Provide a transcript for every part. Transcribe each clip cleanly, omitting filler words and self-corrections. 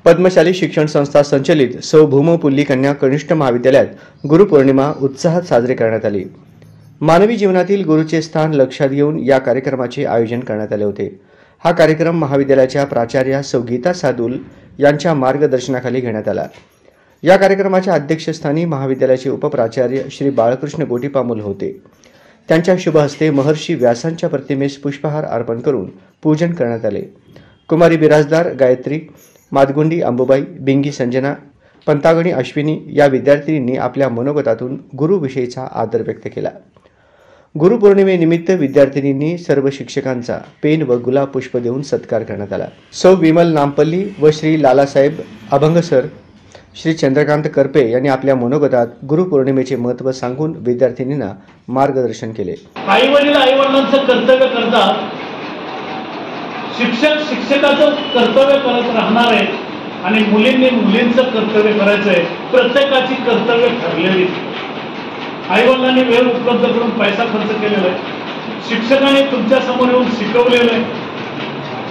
पद्मशाली शिक्षण संस्था संचलित सौ भूमपुल्ली कन्या कनिष्ठ महाविद्यालयात गुरुपौर्णिमा उत्साहात साजरी करण्यात आली। मानवी जीवनातील गुरुचे स्थान लक्षात घेऊन या कार्यक्रमाचे आयोजन करण्यात आले होते। हा कार्यक्रम महाविद्यालयाच्या प्राचार्या सौ गीता सादुल यांच्या मार्गदर्शनाखाली घेण्यात आला। या कार्यक्रमाच्या अध्यक्षस्थानी महाविद्यालयाचे उपप्राचार्य श्री बाळकृष्ण गोटीपामुल होते। त्यांच्या शुभ हस्ते महर्षी व्यासांच्या प्रतिमेस पुष्पहार अर्पण करून पूजन करण्यात आले। कुमारी बिराजदार गायत्री, मादगुंडी अंबुबाई, बिंगी संजना, पंतागणी अश्विनी या विद्यार्थिनींनी आपल्या मनोगतातून गुरुविषयीचा आदर व्यक्त केला। गुरुपौर्णिमेनिमित्त विद्यार्थिनींनी सर्व शिक्षकांचा पेन व गुलाब पुष्प देऊन सत्कार करण्यात आला। सौ विमल नामपल्ली व श्री लालासाहेब अभंगसर, श्री चंद्रकांत करपे यांनी आपल्या मनोगतात गुरुपौर्णिमेचे महत्त्व सांगून विद्यार्थिनींना मार्गदर्शन केले। आई वडील आई वडिलांचं कर्तव्य करतात, शिक्षक शिक्षकाचं कर्तव्य करत राहणार आहे आणि मुलींनी मुलींचं कर्तव्य करायचं आहे। प्रत्येकाची कर्तव्य ठरलेली। आई वडिलांनी वेळ उपलब्ध करून पैसा खर्च केलेला आहे, शिक्षकांनी तुमच्या समोर येऊन शिकवलेलं आहे,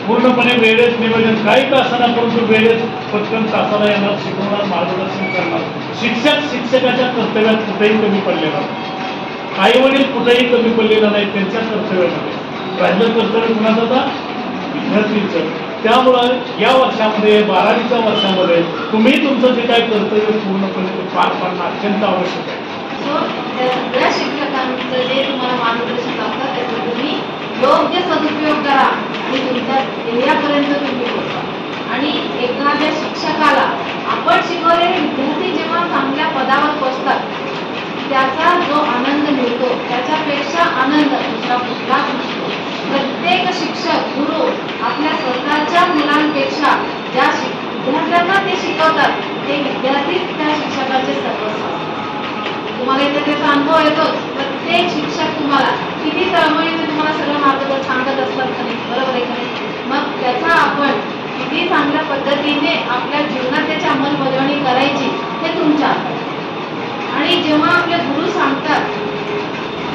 पूर्णपणे वेळेत नियोजन काही का असताना परंतु वेळेत पटकन तासाला येणार, शिकवणार, मार्गदर्शन करणार। शिक्षक शिक्षकाच्या कर्तव्यात कुठेही कमी पडलेला नाही, आई वडील कुठेही कमी पडलेला नाही त्यांच्या कर्तव्यामध्ये। राहिलं कर्तव्य कुणाचं आता विद्यार्थीचं। त्यामुळं या वर्षामध्ये 12वीच्या वर्षामध्ये तुम्ही तुमचं जे काही कर्तव्य पूर्णपणे पार पाडणं अत्यंत आवश्यक आहे। सगळ्या शिक्षकांचं जे तुम्हाला मार्गदर्शन करतात त्याचा तुम्ही योग्य सदुपयोग करा आणि तुमच्या ध्येयापर्यंत तुम्ही पोहोचा। आणि एखाद्या शिक्षकाला आपण शिकवलेले विद्यार्थी जेव्हा चांगल्या पदावर पोहोचतात त्याचा जो आनंद मिळतो त्याच्यापेक्षा आनंद दुसरा कुठलाच नसतो। प्रत्येक शिक्षक गुरु आपल्या स्वतःच्या मुलांपेक्षा ज्या विद्यार्थ्यांना ते शिकवतात ते विद्यार्थीच त्या शिक्षकाचे सर्वस्व। तुम्हाला इथे त्याचा अनुभव येतोच। प्रत्येक शिक्षक तुम्हाला किती तळमळीने तुम्हाला सगळं मार्गदर्शन सांगत असतात का नाही, बरोबर आहे का नाही? मग त्याचा आपण किती चांगल्या पद्धतीने आपल्या जीवनात त्याची अंमलबजावणी करायची हे तुमच्या हातात आहे। आणि जेव्हा आपले गुरु सांगतात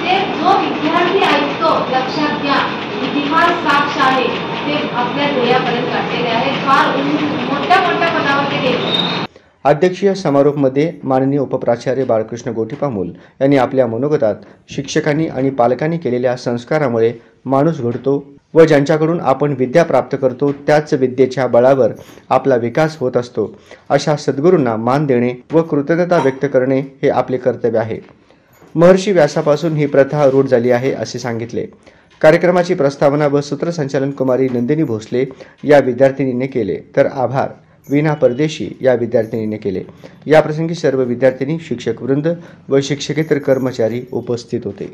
ते जो विद्यार्थी ऐकतो लक्षात घ्या इतिहास साक्ष आहे ते आपल्या ध्येयापर्यंत गाठलेले आहे, फार मोठ्या मोठ्या पदावर ते गेले। अध्यक्षीय समारोपमध्ये माननीय उपप्राचार्य बाळकृष्ण गोटीपामुल यांनी आपल्या मनोगतात शिक्षकांनी आणि पालकांनी केलेल्या संस्कारामुळे माणूस घडतो व ज्यांच्याकडून आपण विद्या प्राप्त करतो त्याच विद्येच्या बळावर आपला विकास होत असतो, अशा सद्गुरूंना मान देणे व कृतज्ञता व्यक्त करणे हे आपले कर्तव्य आहे। महर्षी व्यासापासून ही प्रथा रूढ झाली आहे असे सांगितले। कार्यक्रमाची प्रस्तावना व सूत्रसंचालन कुमारी नंदिनी भोसले या विद्यार्थिनीने केले, तर आभार वीणा परदेशी या विद्यार्थिनीने केले। याप्रसंगी सर्व विद्यार्थिनी, शिक्षक वृंद व शिक्षकेतर कर्मचारी उपस्थित होते।